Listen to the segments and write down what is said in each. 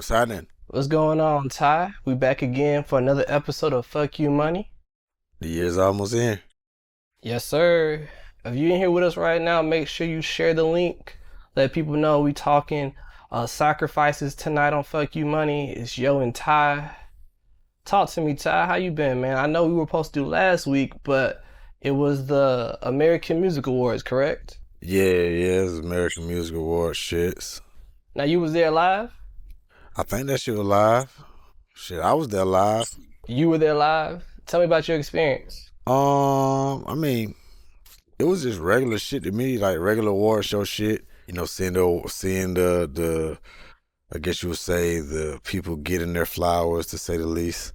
What's happening? What's going on, Ty? We back again for another episode of Fuck You Money. The year's almost in. Yes, sir. If you in here with us right now, make sure you share the link. Let people know we talking sacrifices tonight on Fuck You Money. It's Yo and Ty. Talk to me, Ty. How you been, man? I know we were supposed to do last week, but it was the American Music Awards, correct? Yeah, it's American Music Awards shits. Now you was there live? I think that shit was live. Shit, I was there live. You were there live? Tell me about your experience. I mean, it was just regular shit to me, like regular award show shit. You know, seeing the I guess you would say the people getting their flowers, to say the least.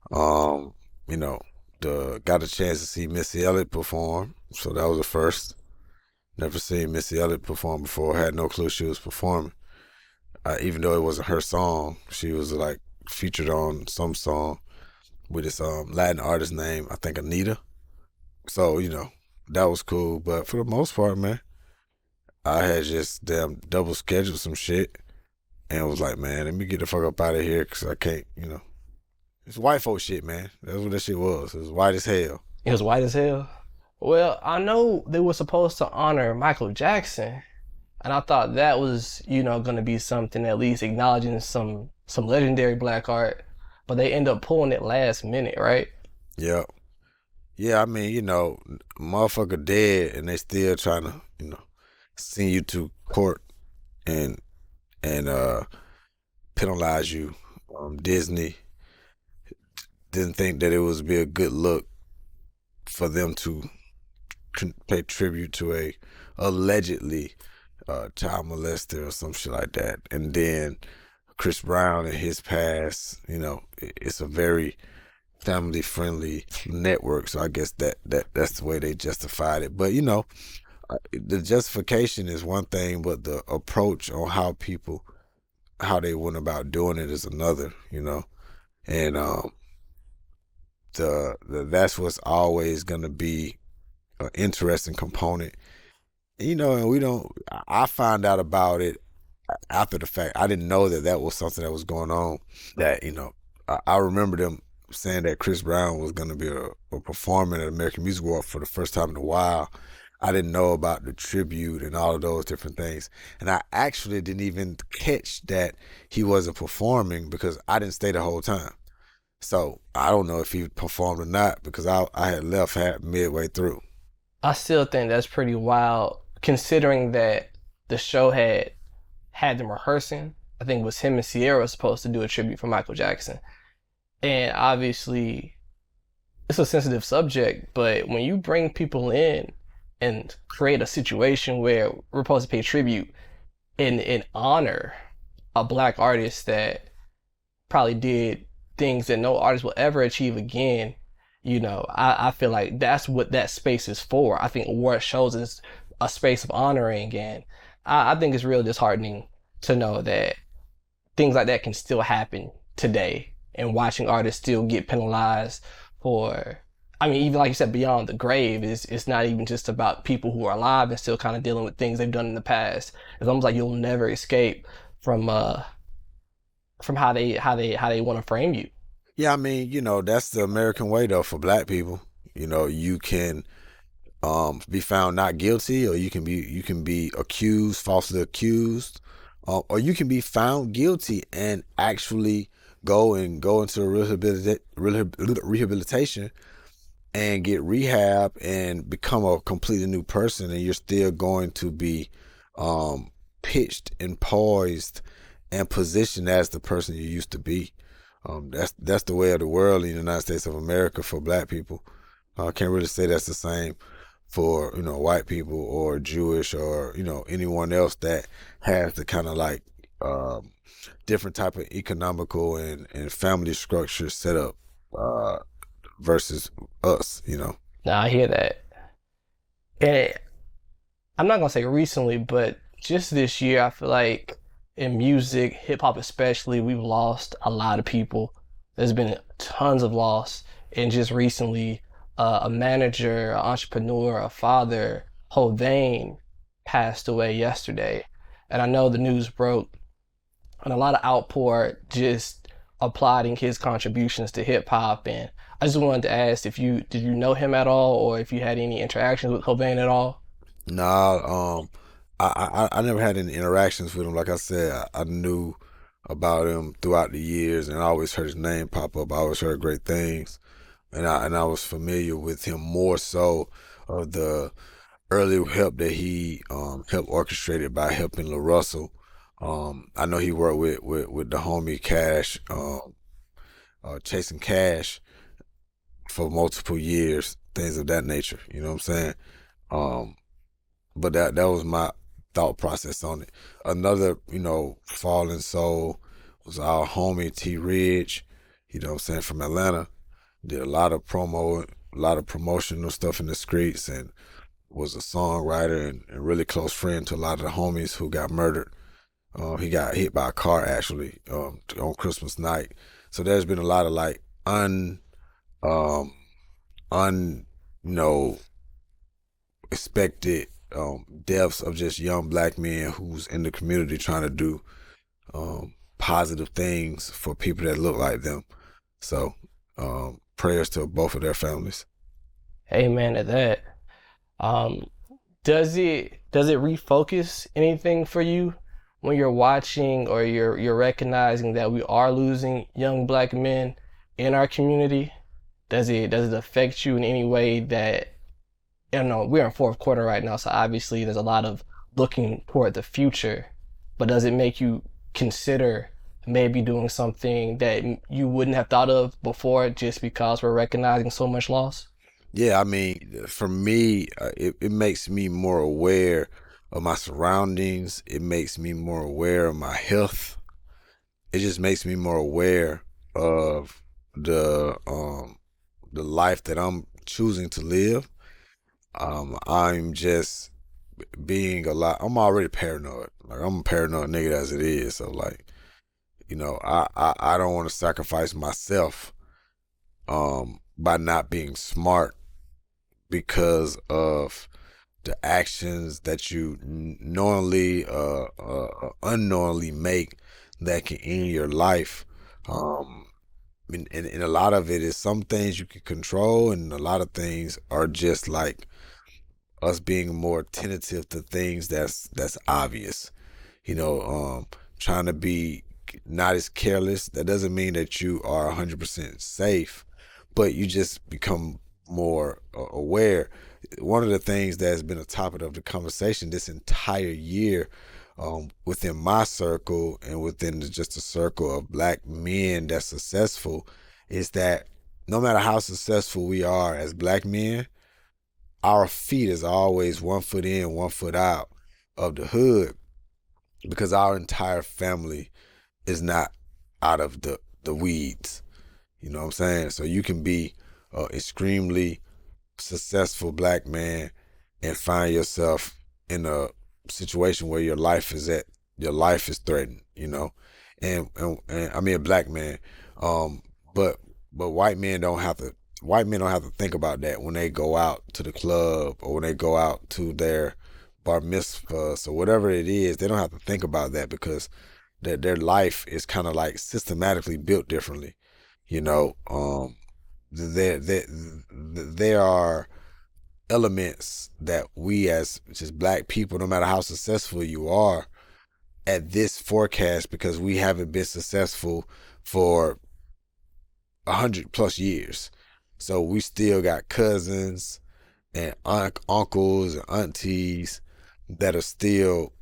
You know, got a chance to see Missy Elliott perform, so that was a first. Never seen Missy Elliott perform before. Had no clue she was performing. Even though it wasn't her song, she was like featured on some song with this Latin artist name, I think Anita. So, that was cool. But for the most part, man, I had just damn double scheduled some shit and was like, man, let me get the fuck up out of here because I can't, It's white folk shit, man. That's what that shit was. It was white as hell. It was white as hell. Well, I know they were supposed to honor Michael Jackson, and I thought that was, going to be something at least acknowledging some legendary black art, but they end up pulling it last minute, right? Yep. Yeah, I mean, motherfucker dead and they still trying to, send you to court and penalize you. Disney didn't think that it would be a good look for them to pay tribute to a allegedly child molester or some shit like that. And then Chris Brown and his past, it's a very family friendly network, so I guess that's the way they justified it. But the justification is one thing, but the approach on how they went about doing it is another, and that's what's always gonna be an interesting component. And I found out about it after the fact. I didn't know that was something that was going on. That, I remember them saying that Chris Brown was going to be a performer at American Music Award for the first time in a while. I didn't know about the tribute and all of those different things. And I actually didn't even catch that he wasn't performing because I didn't stay the whole time. So I don't know if he performed or not because I had left midway through. I still think that's pretty wild considering that the show had them rehearsing. I think it was him and Sierra supposed to do a tribute for Michael Jackson. And obviously, it's a sensitive subject, but when you bring people in and create a situation where we're supposed to pay tribute and honor a black artist that probably did things that no artist will ever achieve again, I feel like that's what that space is for. I think award shows is a space of honoring, and I think it's real disheartening to know that things like that can still happen today. And watching artists still get penalized for, even like you said, beyond the grave, it's not even just about people who are alive and still kind of dealing with things they've done in the past. It's almost like you'll never escape from how they want to frame you. Yeah, that's the American way though for black people. You can be found not guilty, or you can be accused, falsely accused, or you can be found guilty and actually go into rehabilitation and get rehab and become a completely new person, and you're still going to be pitched and poised and positioned as the person you used to be. That's the way of the world in the United States of America for black people. I can't really say that's the same for white people or Jewish or anyone else that has the kind of like different type of economical and family structure set up versus us, Now I hear that. And I'm not gonna say recently, but just this year, I feel like in music, hip hop especially, we've lost a lot of people. There's been tons of loss. And just recently, a manager, an entrepreneur, a father, Hovain passed away yesterday. And I know the news broke and a lot of outpour just applauding his contributions to hip hop. And I just wanted to ask if you did you know him at all, or if you had any interactions with Cobain at all? Nah, I never had any interactions with him. Like I said, I knew about him throughout the years, and I always heard his name pop up. I always heard great things, and I was familiar with him more so of the early help that he helped orchestrated by helping La Russell. I know he worked with the homie Cash, chasing Cash for multiple years, things of that nature. You know what I'm saying? Um, but that was my thought process on it. Another, fallen soul was our homie T Ridge, what I'm saying, from Atlanta. Did a lot of promo, a lot of promotional stuff in the streets, and was a songwriter and really close friend to a lot of the homies who got murdered. He got hit by a car actually on Christmas night. So there's been a lot of like um, un you know expected deaths of just young black men who's in the community trying to do positive things for people that look like them. So prayers to both of their families. Amen to that. Um, does it refocus anything for you when you're watching or you're recognizing that we are losing young black men in our community? Does it affect you in any way that, we're in fourth quarter right now, so obviously there's a lot of looking toward the future, but does it make you consider maybe doing something that you wouldn't have thought of before just because we're recognizing so much loss? Yeah, I mean, for me, it makes me more aware of my surroundings. It makes me more aware of my health. It just makes me more aware of the life that I'm choosing to live. I'm just being a lot. I'm already paranoid. Like I'm a paranoid nigga as it is. So like, I don't want to sacrifice myself by not being smart because of the actions that you knowingly unknowingly make that can end your life. And a lot of it is some things you can control, and a lot of things are just like us being more tentative to things that's obvious. Trying to be not as careless. That doesn't mean that you are 100% safe, but you just become more aware. One of the things that has been a topic of the conversation this entire year, within my circle and within just a circle of black men that's successful, is that no matter how successful we are as black men, our feet is always 1 foot in, 1 foot out of the hood, because our entire family is not out of the weeds. You know what I'm saying? So you can be extremely successful black man and find yourself in a situation where your life is threatened, and I mean a black man. Um, but white men don't have to think about that when they go out to the club or when they go out to their bar mitzvahs or whatever it is. They don't have to think about that because their life is kind of like systematically built differently. You know, there are elements that we as just black people, no matter how successful you are at this forecast, because we haven't been successful for 100+ years. So we still got cousins and uncles and aunties that are still,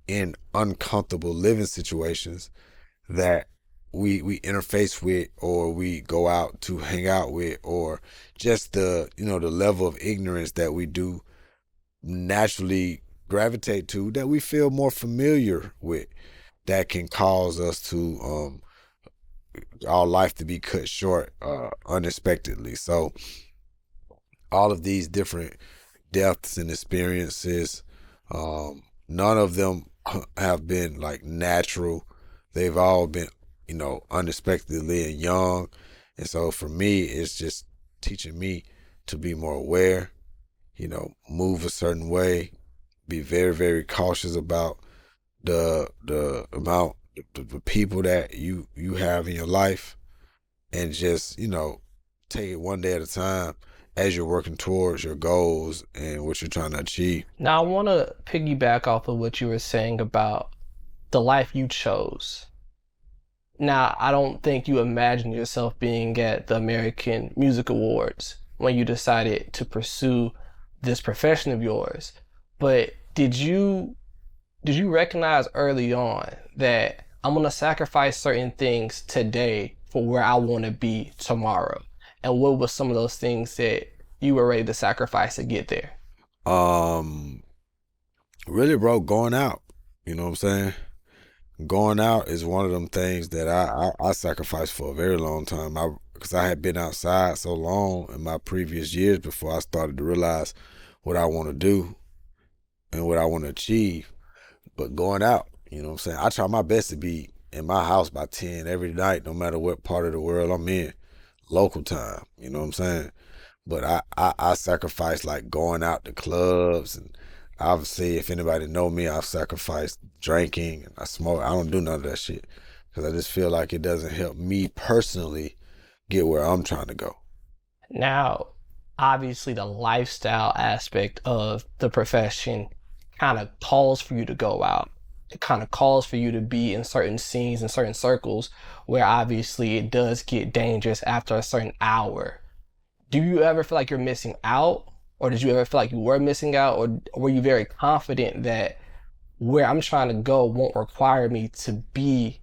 in uncomfortable living situations that we interface with, or we go out to hang out with, or just the level of ignorance that we do naturally gravitate to, that we feel more familiar with, that can cause us to our life to be cut short unexpectedly. So all of these different deaths and experiences, none of them have been like natural. They've all been, unexpectedly and young. And so for me, it's just teaching me to be more aware, move a certain way, be very, very cautious about the the people that you have in your life, and just take it one day at a time as you're working towards your goals and what you're trying to achieve. Now, I want to piggyback off of what you were saying about the life you chose. Now, I don't think you imagined yourself being at the American Music Awards when you decided to pursue this profession of yours. But did you recognize early on that I'm gonna sacrifice certain things today for where I want to be tomorrow? And what were some of those things that you were ready to sacrifice to get there? Um, Really, bro, going out. You know what I'm saying? Going out is one of them things that I sacrificed for a very long time. Because I had been outside so long in my previous years before I started to realize what I want to do and what I want to achieve. But going out, you know what I'm saying? I try my best to be in my house by 10 every night, no matter what part of the world I'm in, local time. You know what I'm saying? But I sacrifice like going out to clubs, and obviously if anybody know me, I've sacrificed drinking and I smoke. I don't do none of that shit because I just feel like it doesn't help me personally get where I'm trying to go. Now, obviously, the lifestyle aspect of the profession kind of calls for you to go out. It kind of calls for you to be in certain scenes and certain circles where obviously it does get dangerous after a certain hour. Do you ever feel like you're missing out? Or did you ever feel like you were missing out? Or were you very confident that where I'm trying to go won't require me to be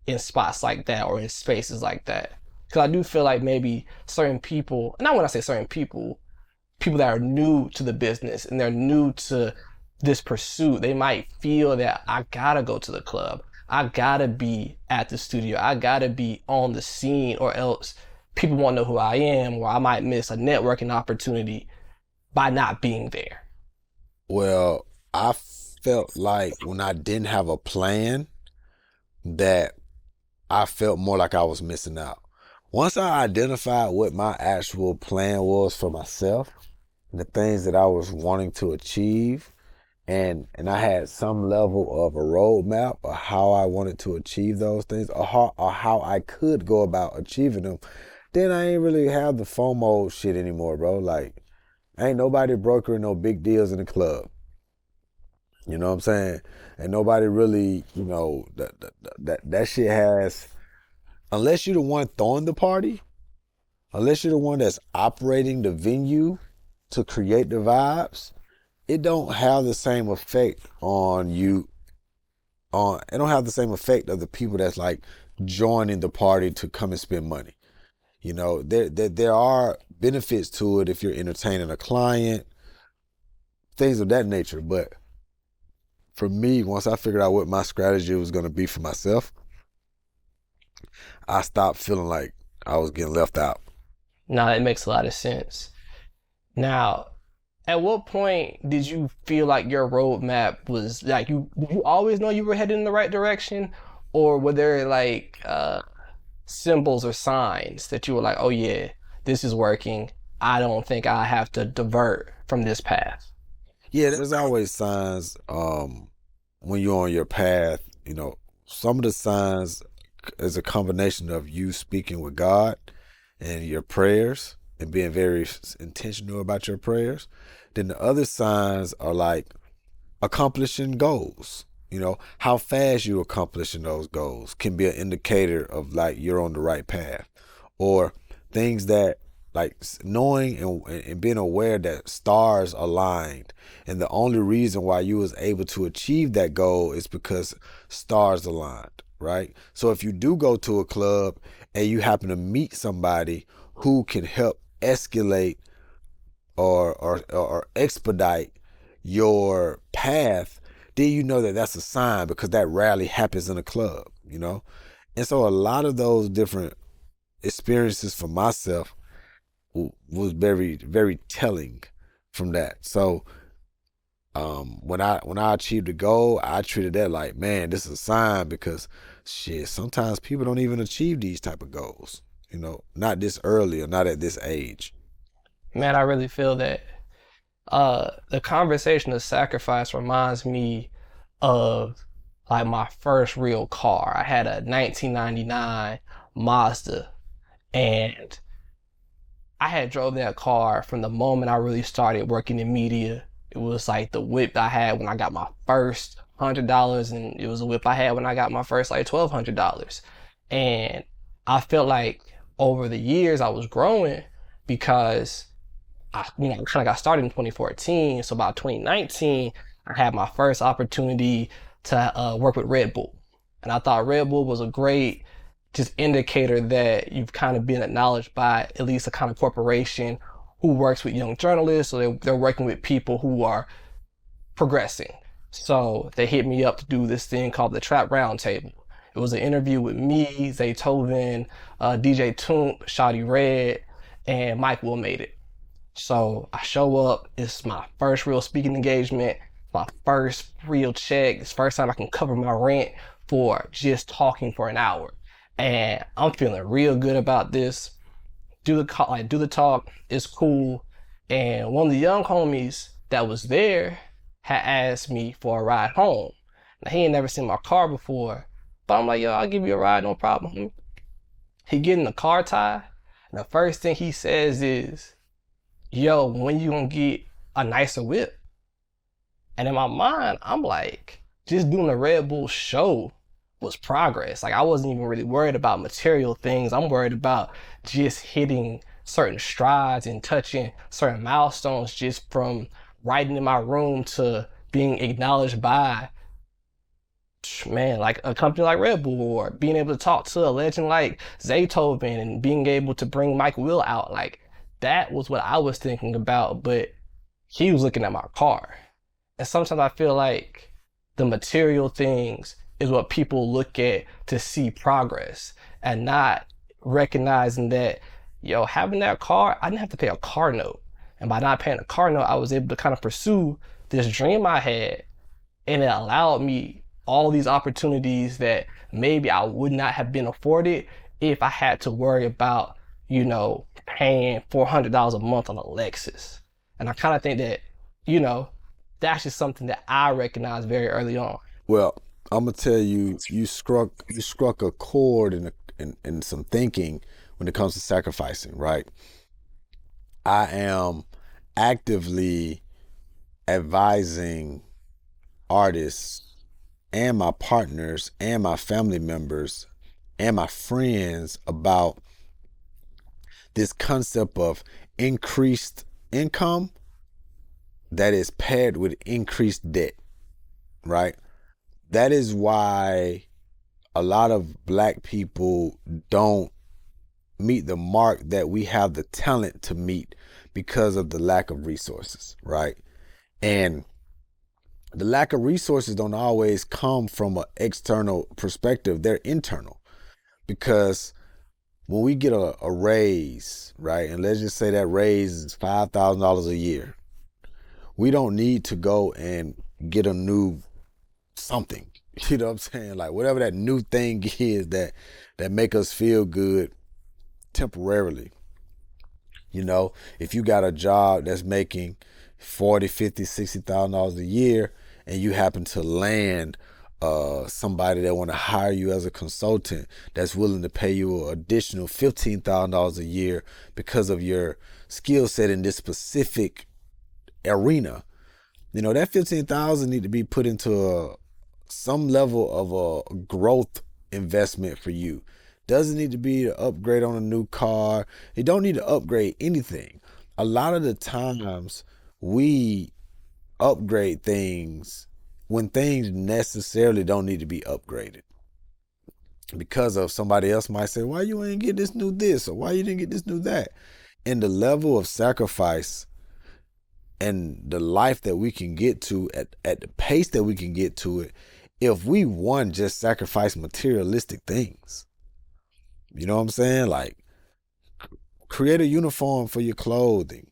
in spots like that or in spaces like that? Because I do feel like maybe certain people, and not when I say certain people, people that are new to the business and they're new to this pursuit, they might feel that I gotta go to the club. I gotta be at the studio. I gotta be on the scene, or else people won't know who I am, or I might miss a networking opportunity by not being there. Well, I felt like when I didn't have a plan that I felt more like I was missing out. Once I identified what my actual plan was for myself, the things that I was wanting to achieve, and I had some level of a roadmap of how I wanted to achieve those things, or how I could go about achieving them, then I ain't really have the FOMO shit anymore, bro. Like, ain't nobody brokering no big deals in the club. You know what I'm saying? And nobody really, that shit has, unless you're the one throwing the party, unless you're the one that's operating the venue to create the vibes, it don't have the same effect on you. It don't have the same effect of the people that's like joining the party to come and spend money. There are benefits to it if you're entertaining a client, things of that nature. But for me, once I figured out what my strategy was going to be for myself, I stopped feeling like I was getting left out. Now that makes a lot of sense. Now, at what point did you feel like your roadmap was like did you always know you were headed in the right direction? Or were there like symbols or signs that you were like, oh yeah, this is working. I don't think I have to divert from this path. Yeah, there's always signs when you're on your path. Some of the signs is a combination of you speaking with God and your prayers and being very intentional about your prayers. Then the other signs are like accomplishing goals. How fast you accomplishing those goals can be an indicator of like you're on the right path, or things that like knowing and being aware that stars aligned, and the only reason why you was able to achieve that goal is because stars aligned, right? So if you do go to a club and you happen to meet somebody who can help escalate or expedite your path, then you know that that's a sign, because that rarely happens in a club. And so a lot of those different experiences for myself was very, very telling from that. So when I achieved a goal, I treated that like, man, this is a sign, because shit, sometimes people don't even achieve these type of goals, not this early or not at this age. Man, I really feel that the conversation of sacrifice reminds me of like my first real car. I had a 1999 Mazda, and I had drove that car from the moment I really started working in media. It was like the whip I had when I got my first $100, and it was a whip I had when I got my first like $1,200. And I felt like over the years I was growing because I kind of got started in 2014. So about 2019, I had my first opportunity to work with Red Bull, and I thought Red Bull was a great just indicator that you've kind of been acknowledged by at least a kind of corporation who works with young journalists. So they're working with people who are progressing. So they hit me up to do this thing called the Trap Roundtable. It was an interview with me, Zaytoven, DJ Toomp, Shawty Red, and Mike Will made it. So I show up. It's my first real speaking engagement, my first real check. It's the first time I can cover my rent for just talking for an hour. And I'm feeling real good about this. Do the talk. It's cool. And one of the young homies that was there had asked me for a ride home. Now, he ain't never seen my car before, but I'm like, yo, I'll give you a ride, no problem. He get in the car tie, and the first thing he says is, yo, when you gonna get a nicer whip? And in my mind, I'm like, just doing a Red Bull show was progress. Like, I wasn't even really worried about material things. I'm worried about just hitting certain strides and touching certain milestones, just from writing in my room to being acknowledged by, man, like a company like Red Bull, or being able to talk to a legend like Zaytoven and being able to bring Mike Will out. Like, that was what I was thinking about, but he was looking at my car. And sometimes I feel like the material things is what people look at to see progress, and not recognizing that, yo, having that car, I didn't have to pay a car note. And by not paying a car note, I was able to kind of pursue this dream I had, and it allowed me all these opportunities that maybe I would not have been afforded if I had to worry about, paying $400 a month on a Lexus. And I kind of think that, that's just something that I recognized very early on. Well, I'm gonna tell you, you struck a chord in some thinking when it comes to sacrificing, right? I am actively advising artists and my partners and my family members and my friends about this concept of increased income that is paired with increased debt, right? That is why a lot of black people don't meet the mark that we have the talent to meet, because of the lack of resources, right? And the lack of resources don't always come from an external perspective. They're internal, because when we get a raise, right, and let's just say that raise is $5,000 a year, we don't need to go and get a new something. You know what I'm saying? Like, whatever that new thing is that make us feel good temporarily. If you got a job that's making 40, 50, $60,000 a year, and you happen to land somebody that want to hire you as a consultant that's willing to pay you an additional $15,000 a year because of your skill set in this specific arena, that 15,000 need to be put into some level of a growth investment for you. Doesn't need to be to upgrade on a new car. You don't need to upgrade anything. A lot of the times we upgrade things when things necessarily don't need to be upgraded, because of somebody else might say, why you ain't get this new this, or why you didn't get this new that. And the level of sacrifice and the life that we can get to at the pace that we can get to it, if we just sacrifice materialistic things. You know what I'm saying? Like, create a uniform for your clothing.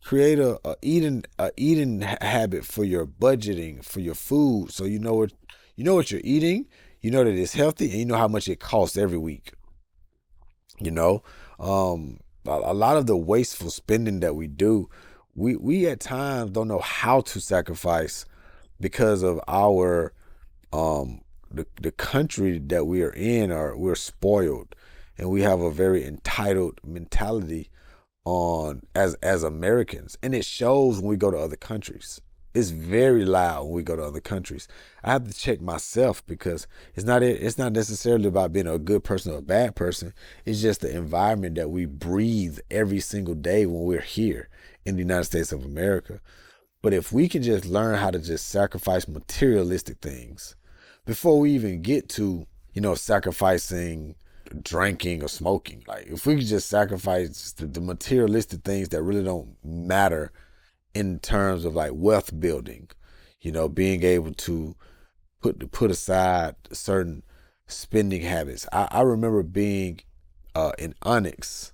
Create a eating habit for your budgeting, for your food, so you know what you're eating. You know that it's healthy, and you know how much it costs every week. A lot of the wasteful spending that we do, we at times don't know how to sacrifice because of our the country that we are in, we're spoiled, and we have a very entitled mentality on as Americans, and it shows when we go to other countries. It's very loud when we go to other countries. I have to check myself because it's not necessarily about being a good person or a bad person. It's just the environment that we breathe every single day when we're here in the United States of America. But if we can just learn how to just sacrifice materialistic things before we even get to, sacrificing drinking or smoking. Like if we could just sacrifice the materialistic things that really don't matter in terms of like wealth building, being able to put aside certain spending habits. I remember being in Onyx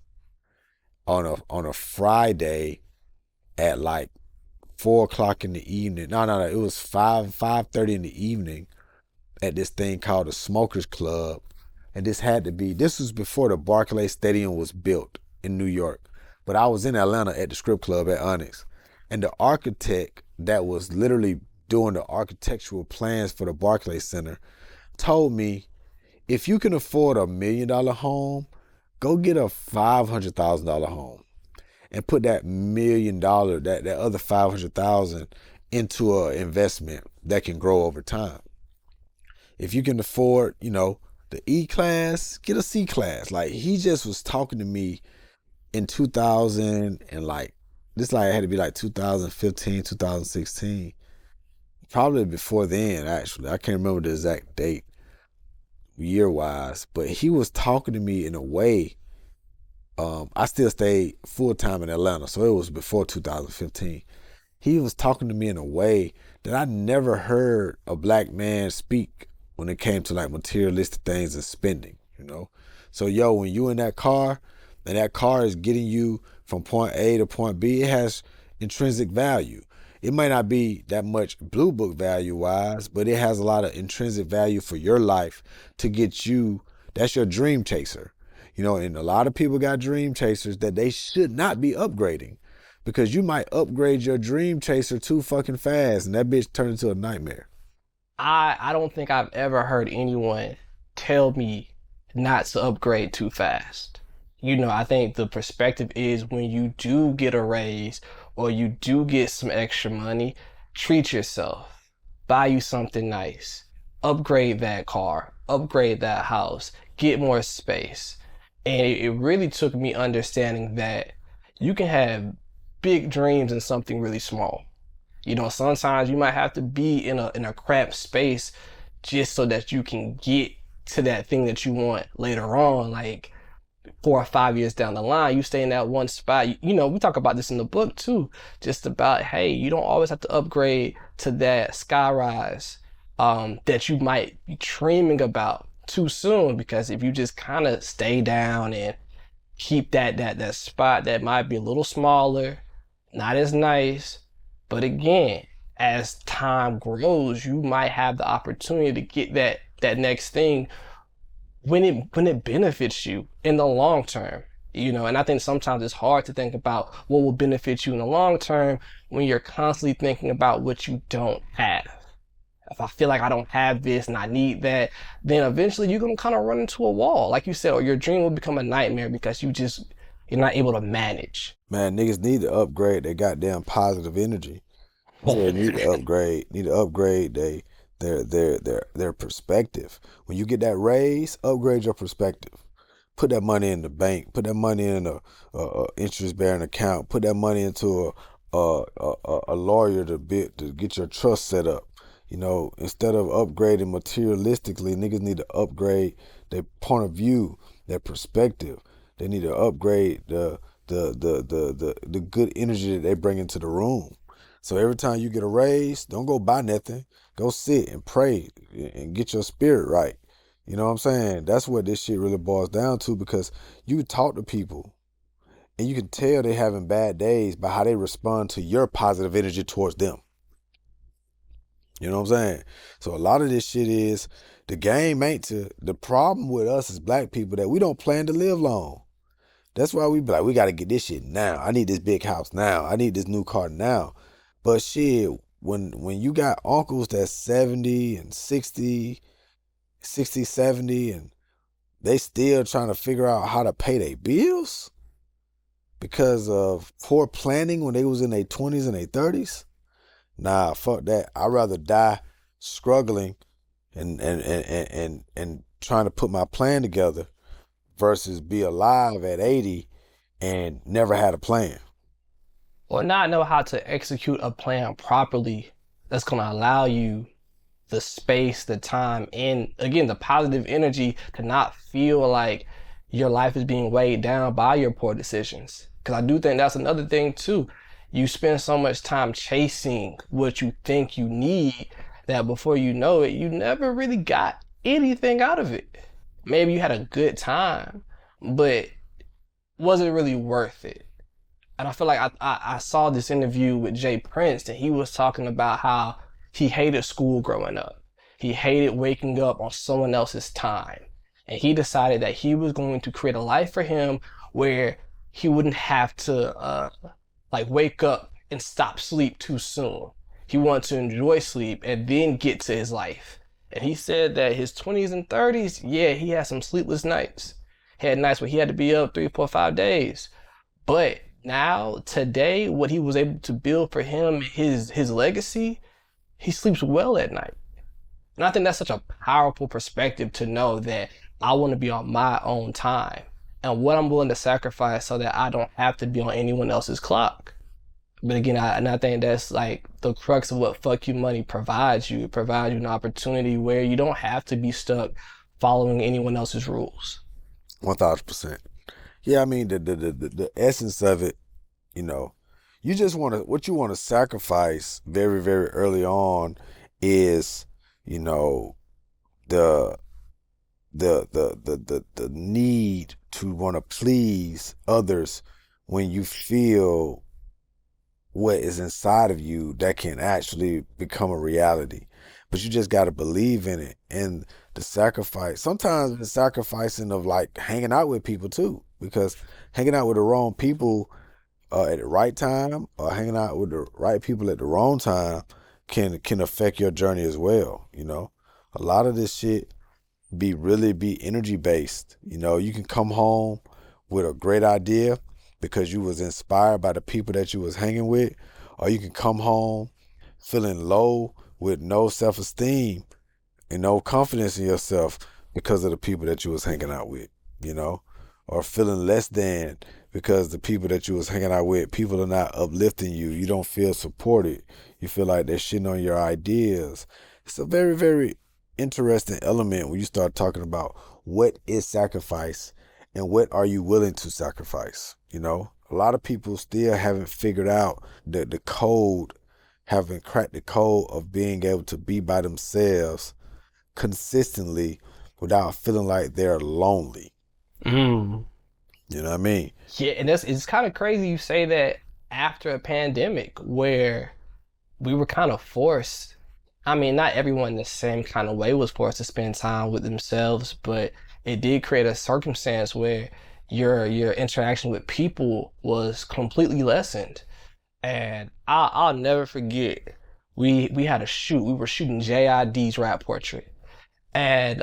on a Friday at like 4 o'clock in the evening. No, it was 5:30 in the evening at this thing called the Smokers Club. And this was before the Barclays Stadium was built in New York. But I was in Atlanta at the Script Club at Onyx. And the architect that was literally doing the architectural plans for the Barclays Center told me, if you can afford $1 million home, go get a $500,000 home and put that $1 million, that other 500,000 into an investment that can grow over time. If you can afford, the E class, get a C class. Like he just was talking to me in 2000 and like this like had to be like 2015, 2016. Probably before then, actually. I can't remember the exact date year wise, but he was talking to me in a way. I still stayed full time in Atlanta, so it was before 2015. He was talking to me in a way that I never heard a black man speak when it came to like materialistic things and spending. So when you in that car and that car is getting you from point A to point B, it has intrinsic value. It might not be that much blue book value wise, but it has a lot of intrinsic value for your life to get you. That's your dream chaser. And a lot of people got dream chasers that they should not be upgrading because you might upgrade your dream chaser too fucking fast and that bitch turn into a nightmare. I don't think I've ever heard anyone tell me not to upgrade too fast. I think the perspective is when you do get a raise or you do get some extra money, treat yourself. Buy you something nice. Upgrade that car. Upgrade that house. Get more space. And it really took me understanding that you can have big dreams in something really small. Sometimes you might have to be in a cramped space just so that you can get to that thing that you want later on, like 4 or 5 years down the line. You stay in that one spot. We talk about this in the book too, just about, hey, you don't always have to upgrade to that sky rise that you might be dreaming about too soon, because if you just kind of stay down and keep that spot that might be a little smaller, not as nice, but again, as time grows, you might have the opportunity to get that next thing when it benefits you in the long term. And I think sometimes it's hard to think about what will benefit you in the long term when you're constantly thinking about what you don't have. If I feel like I don't have this and I need that, then eventually you're gonna kind of run into a wall, like you said, or your dream will become a nightmare because you're not able to manage. Man, niggas need to upgrade their goddamn positive energy. They need to upgrade their perspective. When you get that raise, upgrade your perspective. Put that money in the bank. Put that money in a interest-bearing account. Put that money into a lawyer to get your trust set up. Instead of upgrading materialistically, niggas need to upgrade their point of view, their perspective. They need to upgrade the good energy that they bring into the room. So every time you get a raise, don't go buy nothing. Go sit and pray and get your spirit right. You know what I'm saying? That's what this shit really boils down to, because you can talk to people and you can tell they having bad days by how they respond to your positive energy towards them. You know what I'm saying? So a lot of this shit is the game the problem with us as black people that we don't plan to live long. That's why we be like, we got to get this shit now. I need this big house now. I need this new car now. But shit, when you got uncles that's 70 and 60 60, 70, and they still trying to figure out how to pay their bills because of poor planning when they was in their 20s and their 30s. Nah, fuck that. I'd rather die struggling and trying to put my plan together versus be alive at 80 and never had a plan. Or not know how to execute a plan properly that's going to allow you the space, the time, and again, the positive energy to not feel like your life is being weighed down by your poor decisions. Because I do think that's another thing too. You spend so much time chasing what you think you need that before you know it, you never really got anything out of it. Maybe you had a good time, but was it really worth it? And I feel like I saw this interview with Jay Prince, and he was talking about how he hated school growing up. He hated waking up on someone else's time. And he decided that he was going to create a life for him where he wouldn't have to like wake up and stop sleep too soon. He wanted to enjoy sleep and then get to his life. And he said that his 20s and 30s, yeah, he had some sleepless nights. He had nights where he had to be up 3, 4, 5 days. But now, today, what he was able to build for him, his legacy, he sleeps well at night. And I think that's such a powerful perspective to know that I want to be on my own time and what I'm willing to sacrifice so that I don't have to be on anyone else's clock. But again, I think that's like the crux of what Fuck You Money provides you. It provides you an opportunity where you don't have to be stuck following anyone else's rules. 1000%. Yeah, I mean the essence of it, you know, you just want to, what you want to sacrifice very, very early on is, you know, the need to want to please others when you feel what is inside of you that can actually become a reality. But you just got to believe in it. And the sacrifice, sometimes the sacrificing of like hanging out with people too, because hanging out with the wrong people at the right time or hanging out with the right people at the wrong time can affect your journey as well. You know, a lot of this shit be energy based. You know, you can come home with a great idea because you was inspired by the people that you was hanging with, or you can come home feeling low with no self-esteem and no confidence in yourself because of the people that you was hanging out with, you know, or feeling less than because the people that you was hanging out with, people are not uplifting you. You don't feel supported. You feel like they're shitting on your ideas. It's a very, very interesting element when you start talking about what is sacrifice and what are you willing to sacrifice. You know, a lot of people still haven't figured out the code, haven't cracked the code of being able to be by themselves consistently without feeling like they're lonely. Mm. You know what I mean? Yeah, and it's kind of crazy you say that after a pandemic where we were kind of forced. I mean, not everyone the same kind of way was forced to spend time with themselves, but it did create a circumstance where your interaction with people was completely lessened. And I'll never forget, we had a shoot. We were shooting JID's rap portrait. And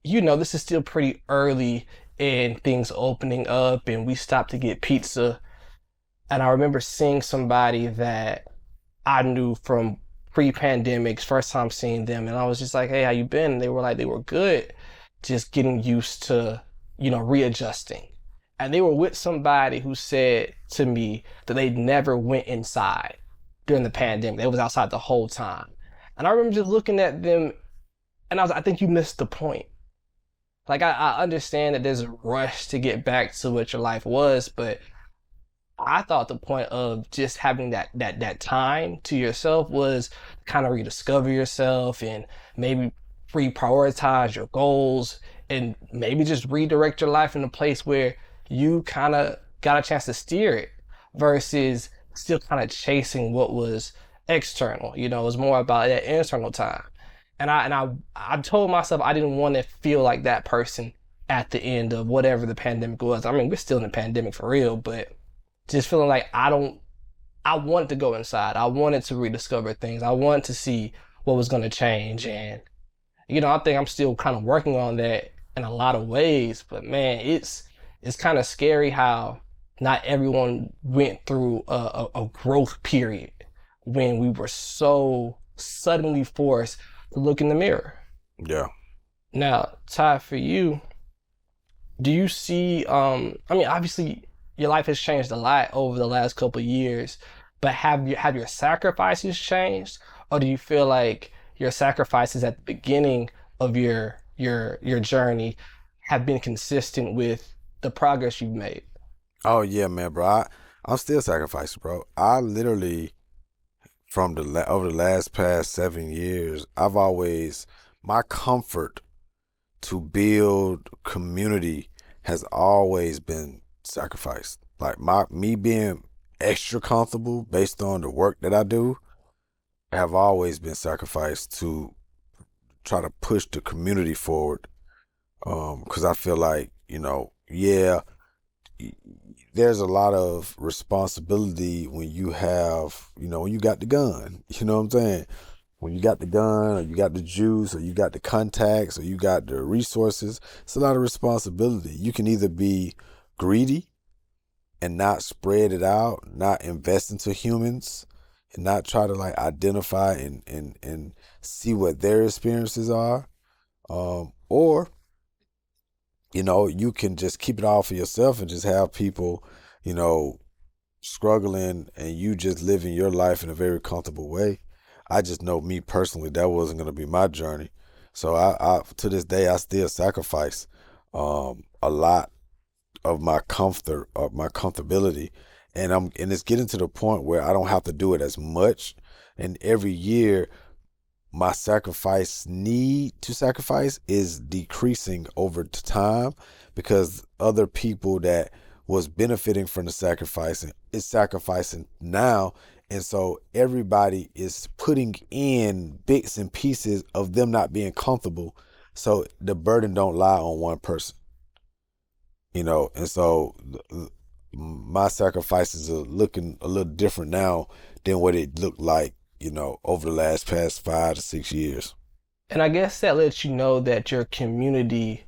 you know, this is still pretty early in things opening up, and we stopped to get pizza. And I remember seeing somebody that I knew from pre-pandemic, first time seeing them, and I was just like, hey, how you been? And they were like, they were good, just getting used to, you know, readjusting. And they were with somebody who said to me that they never went inside during the pandemic. They was outside the whole time. And I remember just looking at them and I was like, I think you missed the point. Like, I understand that there's a rush to get back to what your life was, but I thought the point of just having that time to yourself was kind of rediscover yourself and maybe reprioritize your goals and maybe just redirect your life in a place where you kind of got a chance to steer it versus still kind of chasing what was external. You know, it was more about that internal time. And I told myself I didn't want to feel like that person at the end of whatever the pandemic was. I mean, we're still in the pandemic for real, but just feeling like I wanted to go inside. I wanted to rediscover things. I wanted to see what was going to change. And I think I'm still kind of working on that in a lot of ways, but man, it's kind of scary how not everyone went through a growth period when we were so suddenly forced to look in the mirror. Yeah. Now, Ty, for you, do you see I mean obviously your life has changed a lot over the last couple of years, but have your sacrifices changed, or do you feel like your sacrifices at the beginning of your journey have been consistent with the progress you've made? Oh yeah, man, bro. I'm still sacrificing, bro. I literally from over the last past 7 years, I've always my comfort to build community has always been sacrificed. Like my me being extra comfortable based on the work that I do have always been sacrificed to try to push the community forward. Because I feel like, yeah, there's a lot of responsibility when you have, when you got the gun. You know what I'm saying? When you got the gun, or you got the juice, or you got the contacts, or you got the resources, it's a lot of responsibility. You can either be greedy and not spread it out, not invest into humans, and not try to like identify and see what their experiences are. Or you can just keep it all for yourself and just have people, you know, struggling and you just living your life in a very comfortable way. I just know me personally, that wasn't going to be my journey. So I to this day, I still sacrifice a lot of my comfortability. And it's getting to the point where I don't have to do it as much. And every year my need to sacrifice is decreasing over time because other people that was benefiting from the sacrificing is sacrificing now, and so everybody is putting in bits and pieces of them not being comfortable, so the burden don't lie on one person, and so my sacrifices are looking a little different now than what it looked like, over the last past 5 to 6 years. And I guess that lets you know that your community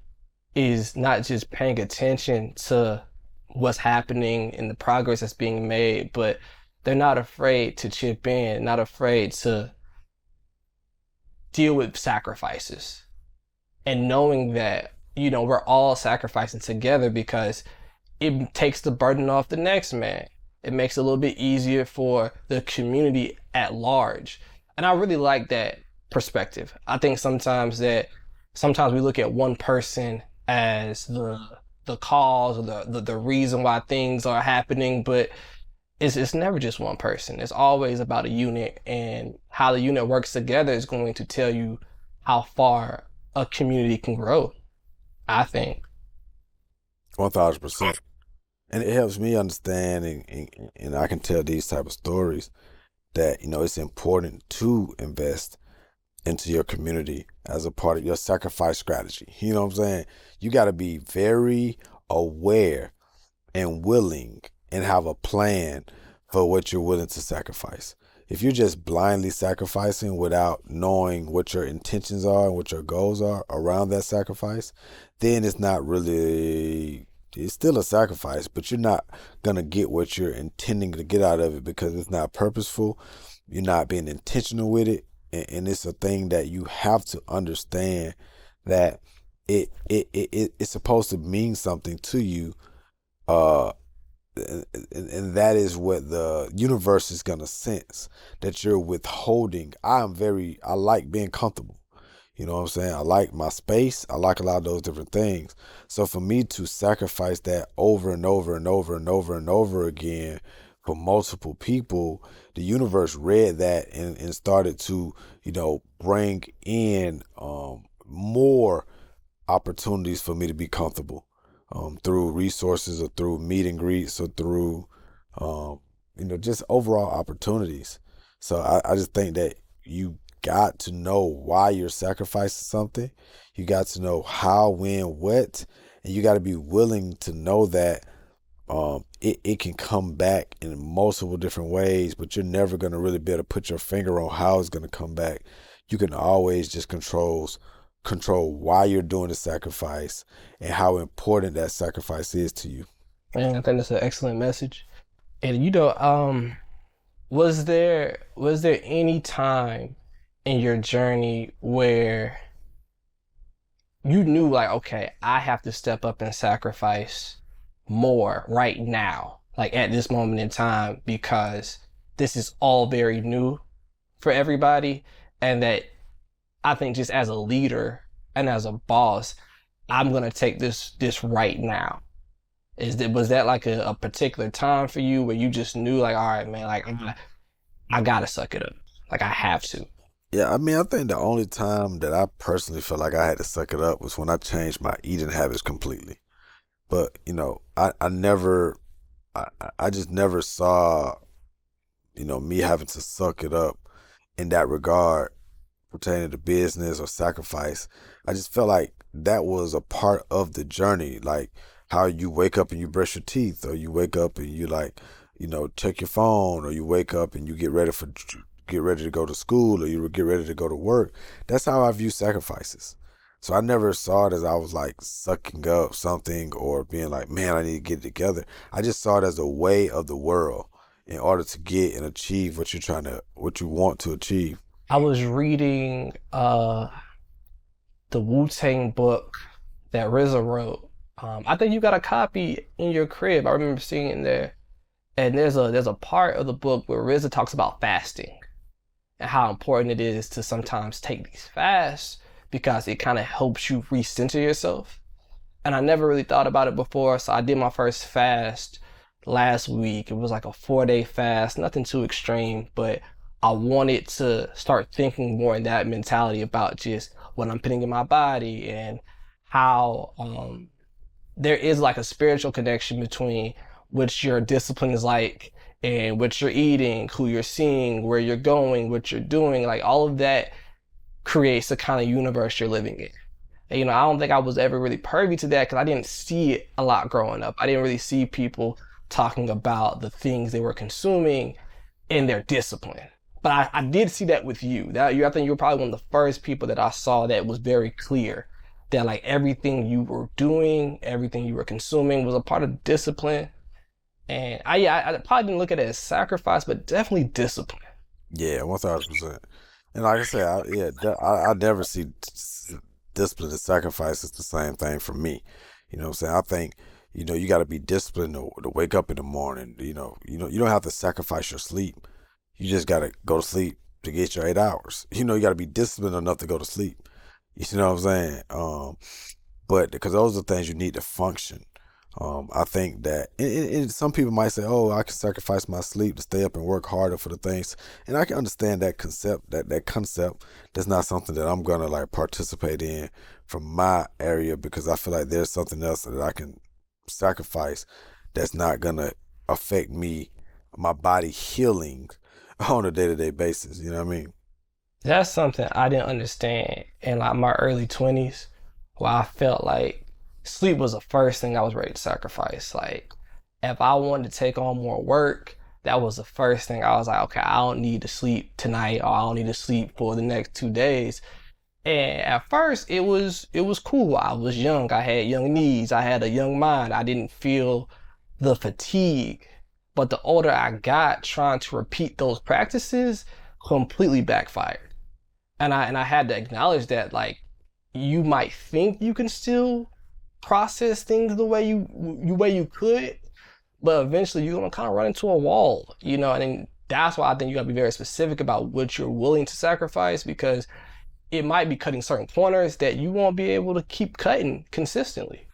is not just paying attention to what's happening and the progress that's being made, but they're not afraid to chip in, not afraid to deal with sacrifices. And knowing that, we're all sacrificing together because it takes the burden off the next man. It makes it a little bit easier for the community at large. And I really like that perspective. I think sometimes we look at one person as the cause or the reason why things are happening, but it's never just one person. It's always about a unit, and how the unit works together is going to tell you how far a community can grow, I think. 1,000%. And it helps me understand, and I can tell these type of stories that, it's important to invest into your community as a part of your sacrifice strategy. You know what I'm saying? You got to be very aware and willing and have a plan for what you're willing to sacrifice. If you're just blindly sacrificing without knowing what your intentions are and what your goals are around that sacrifice, then it's still a sacrifice, but you're not going to get what you're intending to get out of it because it's not purposeful. You're not being intentional with it. And it's a thing that you have to understand that it's supposed to mean something to you. And that is what the universe is going to sense, that you're withholding. I like being comfortable. You know what I'm saying? I like my space. I like a lot of those different things. So for me to sacrifice that over and over and over and over and over again for multiple people, the universe read that and started to, bring in more opportunities for me to be comfortable through resources or through meet and greets or through, just overall opportunities. So I just think that you got to know why you're sacrificing something. You got to know how, when, what, and you got to be willing to know that it can come back in multiple different ways, but you're never going to really be able to put your finger on how it's going to come back. You can always just control control why you're doing the sacrifice and how important that sacrifice is to you. And I think that's an excellent message. And was there any time in your journey where you knew like, okay, I have to step up and sacrifice more right now, like at this moment in time, because this is all very new for everybody, and that I think just as a leader and as a boss, I'm gonna take this right now. Was that like a particular time for you where you just knew like, all right, man, like I gotta suck it up, like I have to. Yeah, I mean, I think the only time that I personally felt like I had to suck it up was when I changed my eating habits completely. But, I never, I just never saw, me having to suck it up in that regard pertaining to business or sacrifice. I just felt like that was a part of the journey, like how you wake up and you brush your teeth, or you wake up and you like, check your phone, or you wake up and you get ready to go to school, or you get ready to go to work. That's how I view sacrifices. So I never saw it as I was like sucking up something or being like, man, I need to get it together. I just saw it as a way of the world in order to get and achieve what you want to achieve. I was reading the Wu-Tang book that RZA wrote. I think you got a copy in your crib. I remember seeing it there. And there's a part of the book where RZA talks about fasting and how important it is to sometimes take these fasts because it kind of helps you recenter yourself. And I never really thought about it before, so I did my first fast last week. It was like a 4-day fast, nothing too extreme, but I wanted to start thinking more in that mentality about just what I'm putting in my body and how there is like a spiritual connection between what your discipline is like and what you're eating, who you're seeing, where you're going, what you're doing. Like all of that creates the kind of universe you're living in. And, I don't think I was ever really privy to that because I didn't see it a lot growing up. I didn't really see people talking about the things they were consuming in their discipline. But I did see that with you. I think you were probably one of the first people that I saw that was very clear that like everything you were doing, everything you were consuming was a part of discipline. And I probably didn't look at it as sacrifice, but definitely discipline. Yeah, 1,000%. And like I said, I never see discipline and sacrifice as the same thing for me. You know what I'm saying? I think, you got to be disciplined to wake up in the morning. You don't have to sacrifice your sleep. You just got to go to sleep to get your 8 hours. You got to be disciplined enough to go to sleep. You know what I'm saying? But because those are things you need to function. I think that and some people might say, oh, I can sacrifice my sleep to stay up and work harder for the things. And I can understand that concept, that concept. That's not something that I'm going to like participate in from my area because I feel like there's something else that I can sacrifice that's not going to affect me, my body healing on a day-to-day basis. You know what I mean? That's something I didn't understand in like my early 20s, where I felt like sleep was the first thing I was ready to sacrifice. Like if I wanted to take on more work, that was the first thing I was like, okay, I don't need to sleep tonight or I don't need to sleep for the next 2 days. And at first it was cool. I was young. I had young needs. I had a young mind. I didn't feel the fatigue. But the older I got, trying to repeat those practices completely backfired. And I had to acknowledge that like you might think you can still process things the way you could, but eventually you're gonna kind of run into a wall, and then that's why I think you gotta be very specific about what you're willing to sacrifice because it might be cutting certain corners that you won't be able to keep cutting consistently.